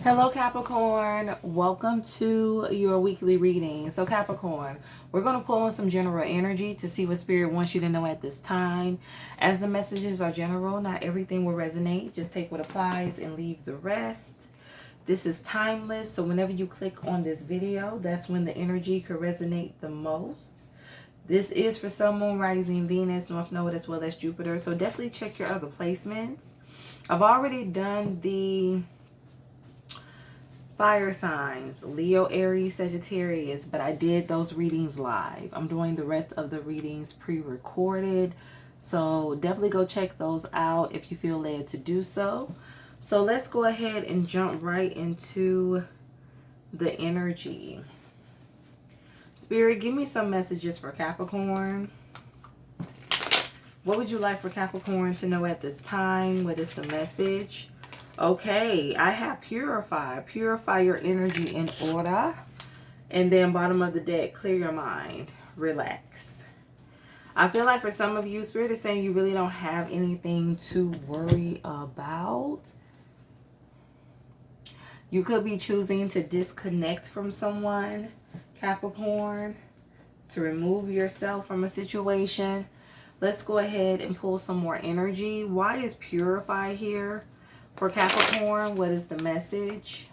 Hello Capricorn, welcome to your weekly reading. So Capricorn, we're going to pull on some general energy to see what Spirit wants you to know at this time. As the messages are general, not everything will resonate. Just take what applies and leave the rest. This is timeless, so whenever you click on this video, that's when the energy could resonate the most. This is for Sun, Moon, Rising, Venus, North Node, as well as Jupiter. So definitely check your other placements. I've already done the fire signs, Leo, Aries, Sagittarius, but I did those readings live. I'm doing the rest of the readings pre-recorded, so definitely go check those out if you feel led to do so. So let's go ahead and jump right into the energy. Spirit, give me some messages for Capricorn. What would you like for Capricorn to know at this time? What is the message? Okay, I have purify. Purify your energy in order. And then bottom of the deck, clear your mind. Relax. I feel like for some of you, Spirit is saying you really don't have anything to worry about. You could be choosing to disconnect from someone, Capricorn, to remove yourself from a situation. Let's go ahead and pull some more energy. Why is purify here? For Capricorn, what is the message?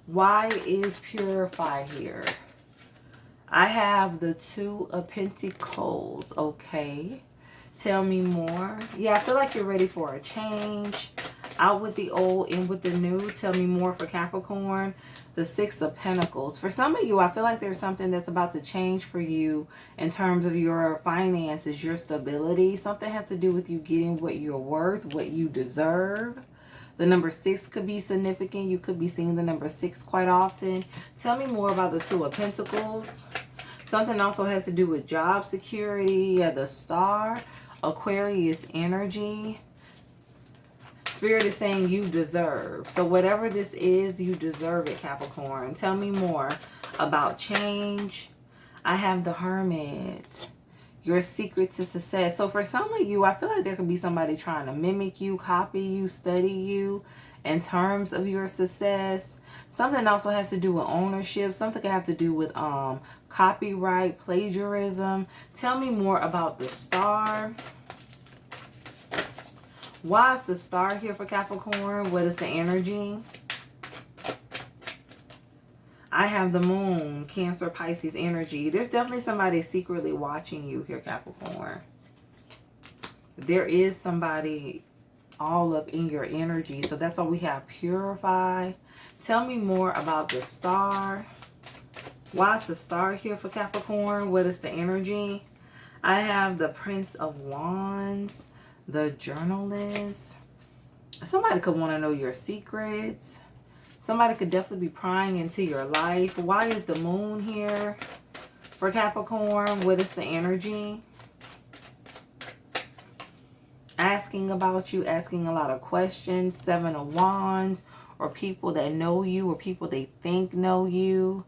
Why is purify here? I have the Two of Pentacles. Okay. Tell me more. Yeah, I feel like you're ready for a change. Out with the old, in with the new. Tell me more for Capricorn. The Six of Pentacles. For some of you, I feel like there's something that's about to change for you in terms of your finances, your stability. Something has to do with you getting what you're worth, what you deserve. The number 6 could be significant. You could be seeing the number 6 quite often. Tell me more about the Two of Pentacles. Something also has to do with job security. Yeah, the Star. Aquarius energy. Spirit is saying you deserve. So whatever this is, you deserve it, Capricorn. Tell me more about change. I have the Hermit. Your secret to success. So for some of you, I feel like there could be somebody trying to mimic you, copy you, study you in terms of your success. Something also has to do with ownership. Something could have to do with copyright, plagiarism. Tell me more about the Star. Why is the Star here for Capricorn? What is the energy? I have the Moon, Cancer, Pisces energy. There's definitely somebody secretly watching you here, Capricorn. There is somebody all up in your energy. So that's why we have purify. Tell me more about the Star. Why is the Star here for Capricorn? What is the energy? I have the Prince of Wands. The Journalist. Somebody could want to know your secrets. Somebody could definitely be prying into your life. Why is the Moon here for Capricorn? What is the energy? Asking about you, asking a lot of questions. Seven of Wands, or people that know you, or people they think know you.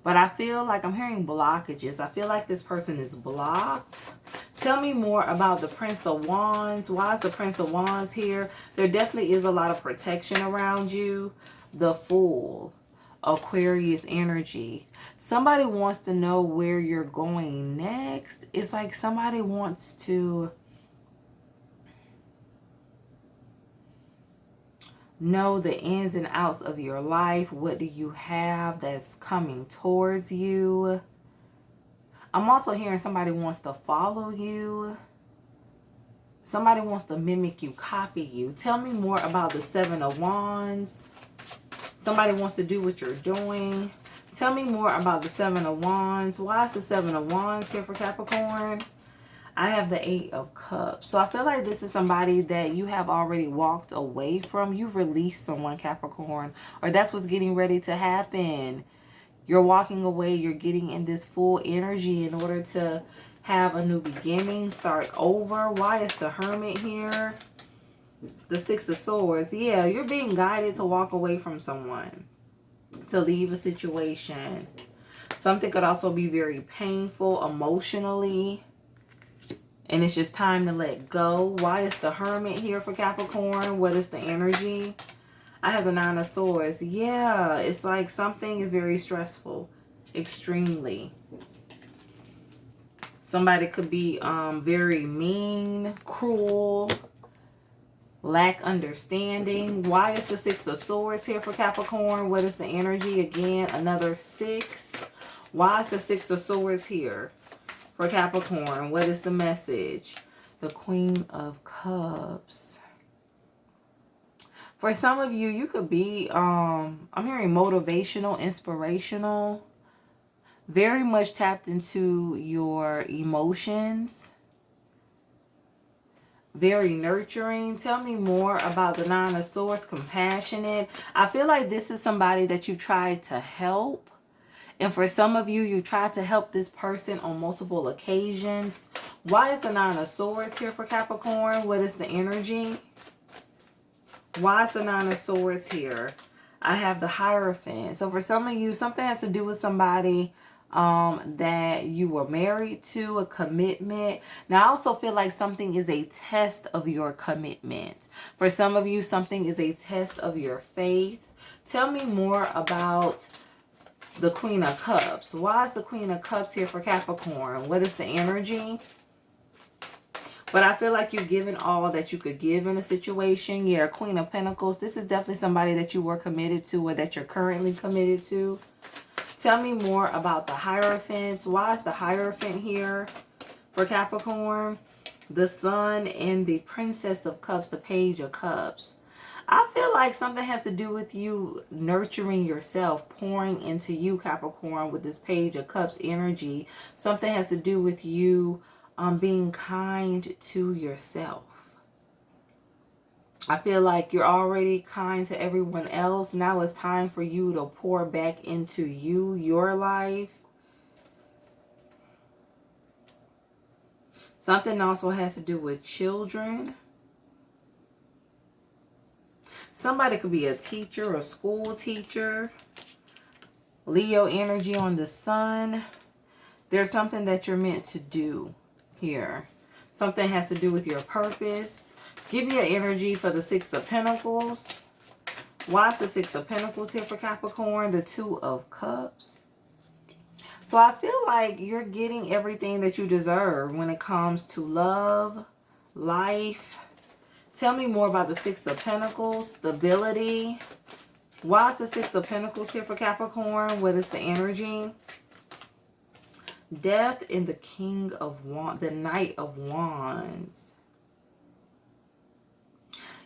But I feel like I'm hearing blockages. I feel like this person is blocked. Tell me more about the Prince of Wands. Why is the Prince of Wands here? There definitely is a lot of protection around you. The Fool. Aquarius energy. Somebody wants to know where you're going next. It's like somebody wants to know the ins and outs of your life. What do you have that's coming towards you? I'm also hearing somebody wants to follow you. Somebody wants to mimic you, copy you. Tell me more about the Seven of Wands. Somebody wants to do what you're doing. Tell me more about the Seven of Wands. Why is the Seven of Wands here for Capricorn? I have the Eight of Cups. So I feel like this is somebody that you have already walked away from. You've released someone, Capricorn, or that's what's getting ready to happen. You're walking away. You're getting in this full energy in order to have a new beginning, start over. Why is the Hermit here? The Six of Swords. Yeah, you're being guided to walk away from someone, to leave a situation. Something could also be very painful emotionally. And it's just time to let go. Why is the Hermit here for Capricorn? What is the energy? I have the Nine of Swords. Yeah, it's like something is very stressful. Extremely. Somebody could be very mean, cruel, lack understanding. Why is the Six of Swords here for Capricorn? What is the energy? Again, another 6. Why is the Six of Swords here for Capricorn? What is the message? The Queen of Cups. For some of you, you could be, I'm hearing motivational, inspirational, very much tapped into your emotions, very nurturing. Tell me more about the Nine of Swords, compassionate. I feel like this is somebody that you tried to help. And for some of you, you tried to help this person on multiple occasions. Why is the Nine of Swords here for Capricorn? What is the energy? Why is the Nine of Swords here? I have the Hierophant. So for some of you, something has to do with somebody that you were married to, a commitment. Now, I also feel like something is a test of your commitment. For some of you, something is a test of your faith. Tell me more about the Queen of Cups. Why is the Queen of Cups here for Capricorn? What is the energy? But I feel like you've given all that you could give in a situation. Yeah, Queen of Pentacles. This is definitely somebody that you were committed to or that you're currently committed to. Tell me more about the Hierophant. Why is the Hierophant here for Capricorn? The Sun and the Princess of Cups, the Page of Cups. I feel like something has to do with you nurturing yourself, pouring into you, Capricorn, with this Page of Cups energy. Something has to do with you being kind to yourself. I feel like you're already kind to everyone else. Now it's time for you to pour back into you, your life. Something also has to do with children. Somebody could be a teacher, a school teacher. Leo energy on the Sun. There's something that you're meant to do here. Something has to do with your purpose. Give me an energy for the Six of Pentacles. Why is the Six of Pentacles here for Capricorn? The Two of Cups. So I feel like you're getting everything that you deserve when it comes to love, life. Tell me more about the Six of Pentacles, stability. Why is the Six of Pentacles here for Capricorn? What is the energy? Death and the King of Wands, the Knight of Wands.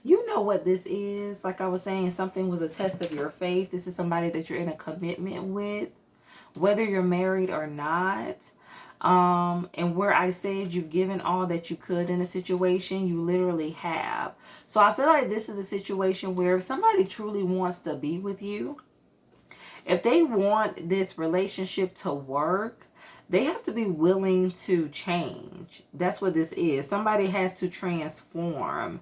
You know what this is. Like I was saying, something was a test of your faith. This is somebody that you're in a commitment with, whether you're married or not. And where I said you've given all that you could in a situation, you literally have. So I feel like this is a situation where if somebody truly wants to be with you, if they want this relationship to work, they have to be willing to change. That's what this is. Somebody has to transform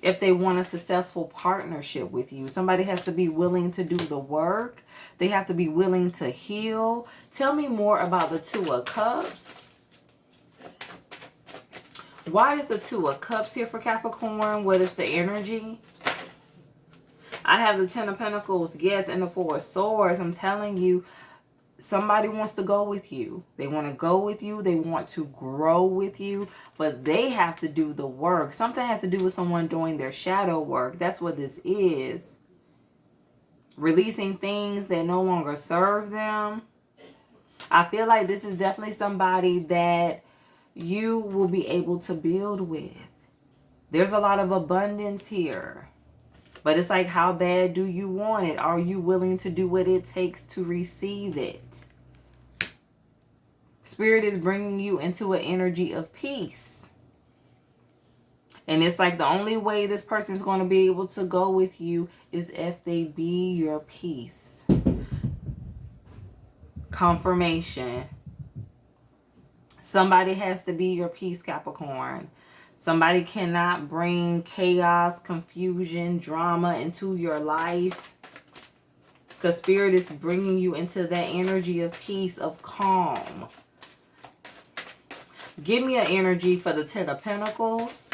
if they want a successful partnership with you. Somebody has to be willing to do the work. They have to be willing to heal. Tell me more about the Two of Cups. Why is the Two of Cups here for Capricorn? What is the energy? I have the Ten of Pentacles, yes, and the Four of Swords. I'm telling you, somebody wants to go with you. They want to go with you. They want to grow with you. But they have to do the work. Something has to do with someone doing their shadow work. That's what this is. Releasing things that no longer serve them. I feel like this is definitely somebody that you will be able to build with. There's a lot of abundance here. But it's like, how bad do you want it? Are you willing to do what it takes to receive it? Spirit is bringing you into an energy of peace. And it's like the only way this person is going to be able to go with you is if they be your peace. Confirmation. Somebody has to be your peace, Capricorn. Somebody cannot bring chaos, confusion, drama into your life. Because Spirit is bringing you into that energy of peace, of calm. Give me an energy for the Ten of Pentacles.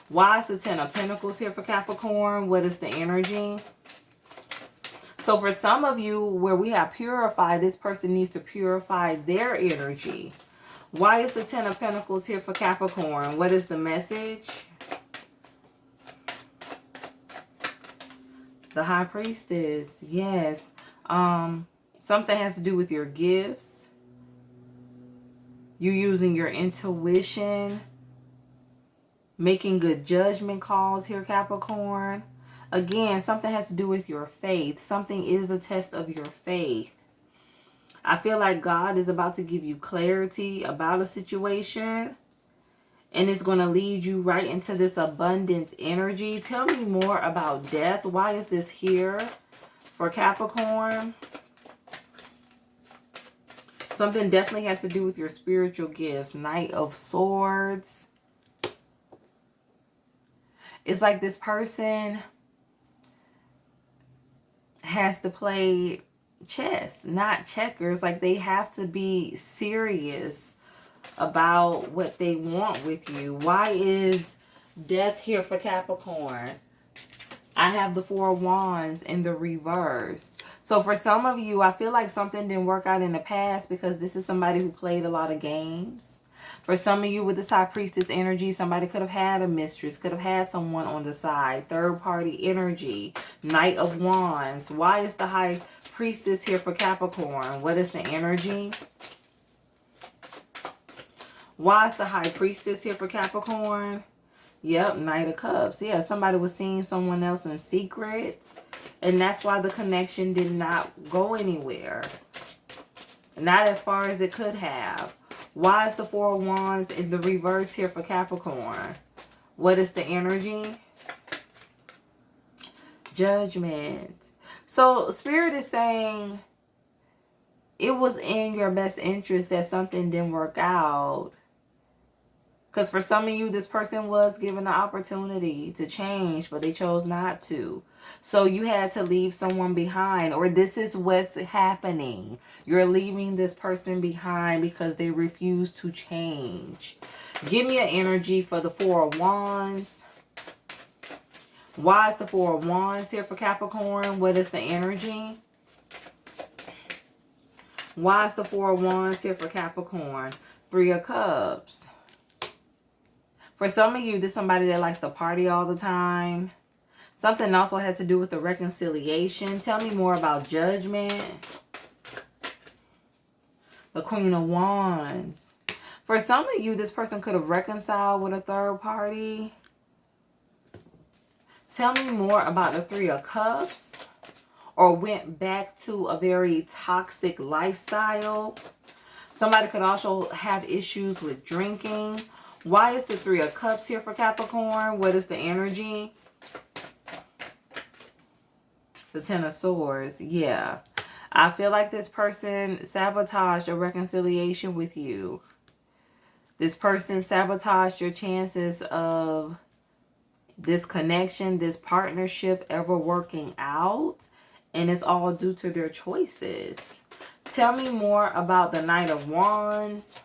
Why is the Ten of Pentacles here for Capricorn? What is the energy? So for some of you, where we have purified, this person needs to purify their energy. Why is the Ten of Pentacles here for Capricorn? What is the message? The High Priestess. Yes. Something has to do with your gifts. You using your intuition. Making good judgment calls here, Capricorn. Again, something has to do with your faith. Something is a test of your faith. I feel like God is about to give you clarity about a situation. And it's going to lead you right into this abundance energy. Tell me more about death. Why is this here for Capricorn? Something definitely has to do with your spiritual gifts. Knight of Swords. It's like this person has to play chess, not checkers. Like they have to be serious about what they want with you. Why is death here for Capricorn? I have the Four of Wands in the reverse. So for some of you, I feel like something didn't work out in the past because this is somebody who played a lot of games. For some of you with this High Priestess energy, somebody could have had a mistress, could have had someone on the side. Third party energy. Knight of Wands. Why is the High Priestess here for Capricorn? What is the energy? Why is the High Priestess here for Capricorn? Yep, Knight of Cups. Yeah, somebody was seeing someone else in secret. And that's why the connection did not go anywhere. Not as far as it could have. Why is the Four of Wands in the reverse here for Capricorn? What is the energy? Judgment. So Spirit is saying it was in your best interest that something didn't work out. Because for some of you, this person was given the opportunity to change, but they chose not to. So you had to leave someone behind, or this is what's happening. You're leaving this person behind because they refuse to change. Give me an energy for the Four of Wands. Why is the Four of Wands here for Capricorn? What is the energy? Why is the Four of Wands here for Capricorn? Three of Cups. For some of you, this is somebody that likes to party all the time. Something also has to do with the reconciliation. Tell me more about Judgment. The Queen of Wands. For some of you, this person could have reconciled with a third party. Tell me more about the Three of Cups. Or went back to a very toxic lifestyle. Somebody could also have issues with drinking. Why is the Three of Cups here for Capricorn? What is the energy? The Ten of Swords. Yeah. I feel like this person sabotaged a reconciliation with you. This person sabotaged your chances of this connection, this partnership ever working out. And it's all due to their choices. Tell me more about the Knight of Wands.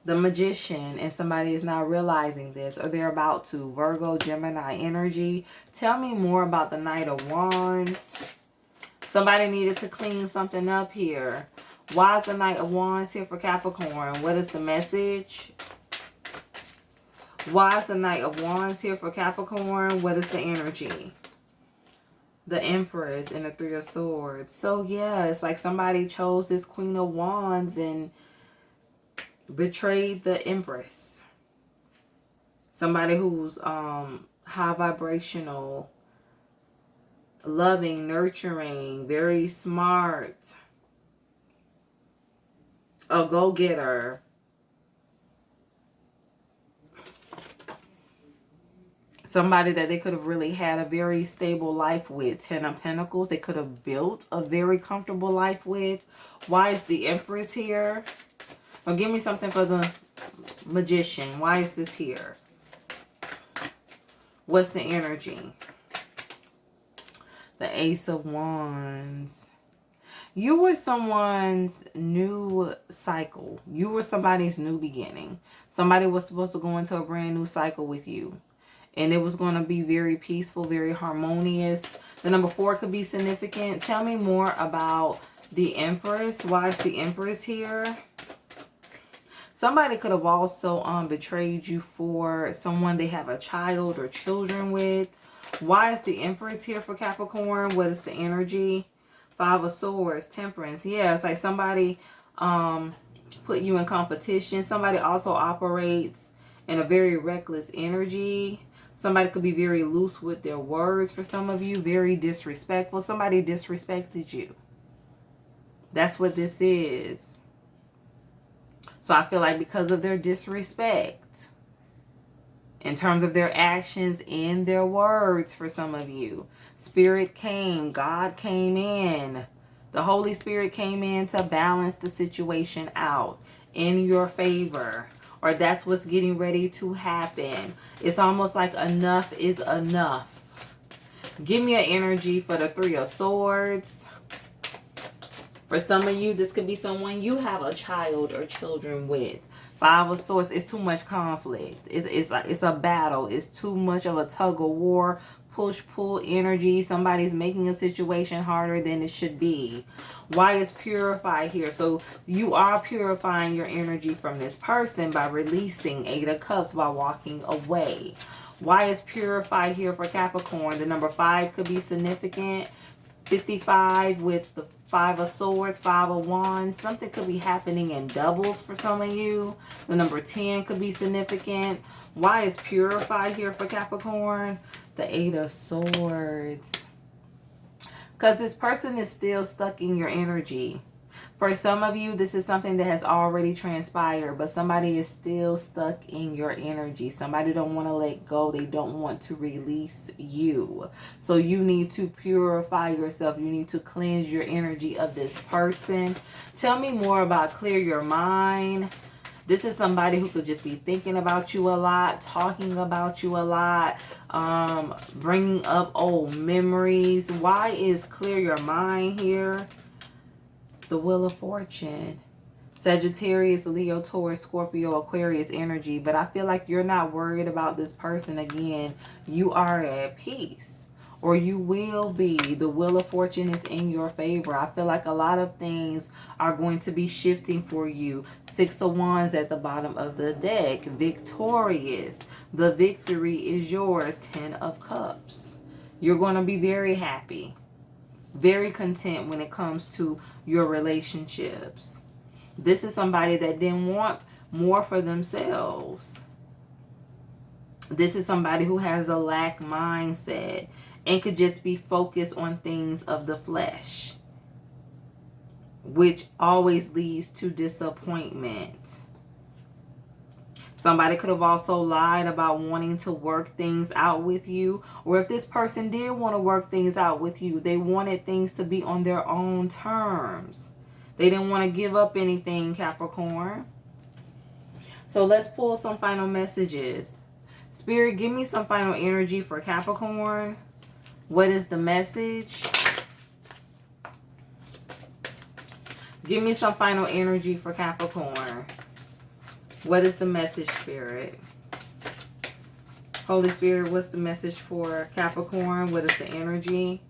The Magician, and somebody is now realizing this, or they're about to. Virgo, Gemini energy. Tell me more about the Knight of Wands. Somebody needed to clean something up here. Why is the Knight of Wands here for Capricorn? What is the message? Why is the Knight of Wands here for Capricorn? What is the energy? The Empress and the Three of Swords. So yeah, it's like somebody chose this Queen of Wands and betrayed the Empress. Somebody who's high vibrational, loving, nurturing, very smart, a go-getter. Somebody that they could have really had a very stable life with. Ten of Pentacles. They could have built a very comfortable life with. Why is the Empress here? Now give me something for the Magician. Why is this here? What's the energy? The Ace of Wands. You were someone's new cycle. You were somebody's new beginning. Somebody was supposed to go into a brand new cycle with you. And it was going to be very peaceful, very harmonious. The number 4 could be significant. Tell me more about the Empress. Why is the Empress here? Somebody could have also betrayed you for someone they have a child or children with. Why is the Empress here for Capricorn? What is the energy? 5 of Swords, Temperance. Yeah, it's like somebody put you in competition. Somebody also operates in a very reckless energy. Somebody could be very loose with their words for some of you. Very disrespectful. Somebody disrespected you. That's what this is. So I feel like because of their disrespect, in terms of their actions and their words for some of you, Spirit came, God came in, the Holy Spirit came in to balance the situation out in your favor. Or that's what's getting ready to happen. It's almost like enough is enough. Give me an energy for the 3 of Swords. For some of you, this could be someone you have a child or children with. 5 of Swords, it's too much conflict. It's a battle. It's too much of a tug of war, push-pull energy. Somebody's making a situation harder than it should be. Why is Purify here? So you are purifying your energy from this person by releasing 8 of Cups, by walking away. Why is Purify here for Capricorn? The number 5 could be significant. 55 with the 5 of Swords, 5 of Wands. Something could be happening in doubles for some of you. The number 10 could be significant. Why is Purify here for Capricorn? The 8 of Swords. Because this person is still stuck in your energy. For some of you, this is something that has already transpired, but somebody is still stuck in your energy. Somebody don't want to let go. They don't want to release you. So you need to purify yourself. You need to cleanse your energy of this person. Tell me more about clear your mind. This is somebody who could just be thinking about you a lot, talking about you a lot, bringing up old memories. Why is clear your mind here? The Wheel of Fortune. Sagittarius, Leo, Taurus, Scorpio, Aquarius energy. But I feel like you're not worried about this person again. You are at peace. Or you will be. The Wheel of Fortune is in your favor. I feel like a lot of things are going to be shifting for you. 6 of Wands at the bottom of the deck. Victorious. The victory is yours. 10 of Cups. You're going to be very happy. Very content when it comes to your relationships. This is somebody that didn't want more for themselves. This is somebody who has a lack mindset and could just be focused on things of the flesh, which always leads to disappointment. Somebody could have also lied about wanting to work things out with you. Or if this person did want to work things out with you, they wanted things to be on their own terms. They didn't want to give up anything, Capricorn. So let's pull some final messages. Spirit, give me some final energy for Capricorn. What is the message? Give me some final energy for Capricorn. What is the message, Spirit? Holy Spirit, what's the message for Capricorn? What is the energy?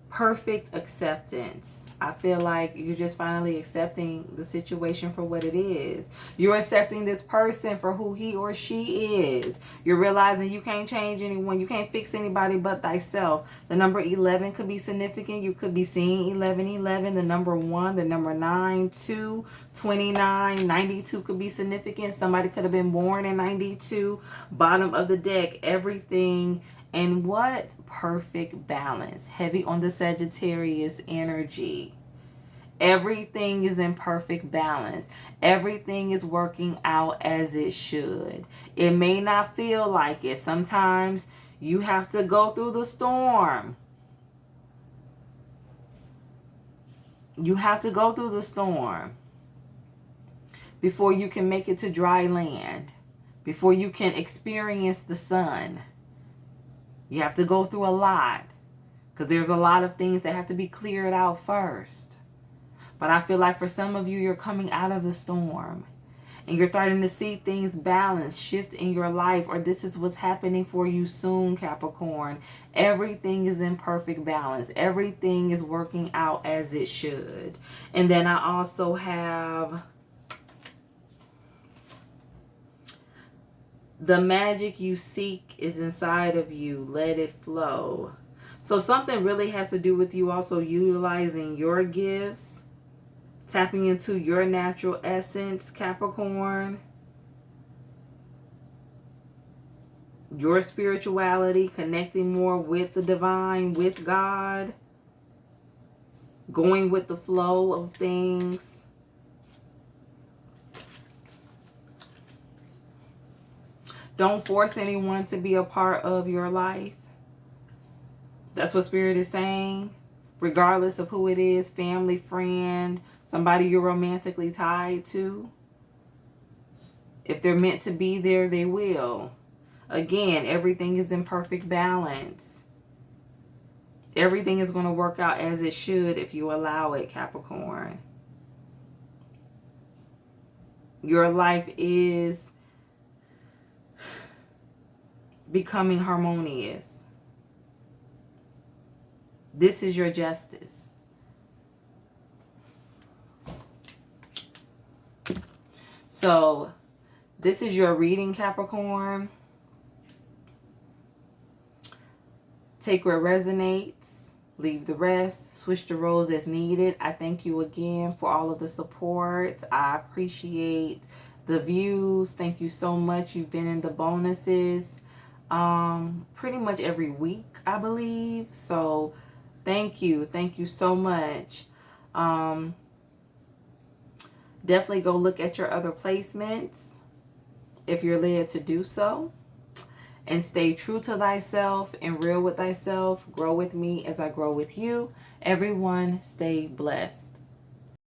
Perfect acceptance. I feel like you're just finally accepting the situation for what it is. You're accepting this person for who he or she is. You're realizing you can't change anyone. You can't fix anybody but thyself. The number 11 could be significant. You could be seeing 1111. The number 1, the number 9, 2, 29, 92 could be significant. Somebody could have been born in 92. Bottom of the deck, everything. And what perfect balance. Heavy on the Sagittarius energy. Everything is in perfect balance. Everything is working out as it should. It may not feel like it. Sometimes you have to go through the storm. You have to go through the storm before you can make it to dry land. Before you can experience the sun. You have to go through a lot. Because there's a lot of things that have to be cleared out first. But I feel like for some of you, you're coming out of the storm. And you're starting to see things balance, shift in your life. Or this is what's happening for you soon, Capricorn. Everything is in perfect balance. Everything is working out as it should. And then I also have the magic you seek is inside of you. Let it flow. So something really has to do with you also utilizing your gifts. Tapping into your natural essence, Capricorn. Your spirituality, connecting more with the divine, with God. Going with the flow of things. Don't force anyone to be a part of your life. That's what Spirit is saying. Regardless of who it is, family, friend, somebody you're romantically tied to. If they're meant to be there, they will. Again, everything is in perfect balance. Everything is going to work out as it should if you allow it, Capricorn. Your life is becoming harmonious. This is your justice. So, this is your reading, Capricorn. Take what resonates, leave the rest, switch the roles as needed. I thank you again for all of the support. I appreciate the views. Thank you so much. You've been in the bonuses pretty much every week, I believe. So, thank you. Thank you so much. Definitely go look at your other placements if you're led to do so. And stay true to thyself and real with thyself. Grow with me as I grow with you. Everyone, stay blessed.